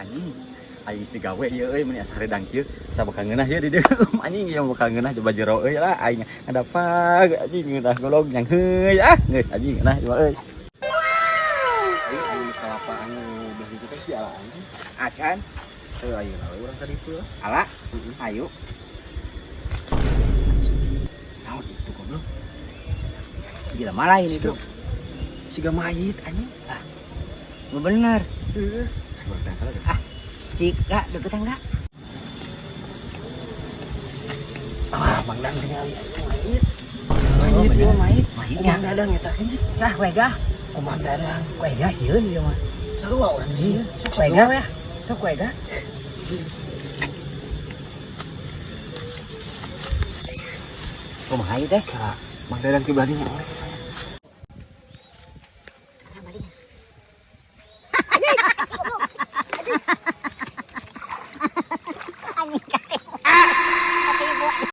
anjing aing si gawe ieu euy mun asa redang kieu sa bakal ngeunah ieu di dieu anjing ieu bakal ngeunah coba jero euy lah aing ngadapag anjing ngeunah golog yang heuy geus anjing ngeunah ieu euy aing kelapa anu beuh kita si ala anjing acan ayo lah urang tadi itu ala ayo naon itu goblok gila malah ini tuh siga mayit anjing bener cika deket enggak Mang Dadang tinggal mayit ieu mayit Mang Dadang eta sah wega Mang Dadang wega sieun ieu mah sarua urang sih sok wega ya sok wega kumaha ieu teh Mang Dadang ke Bali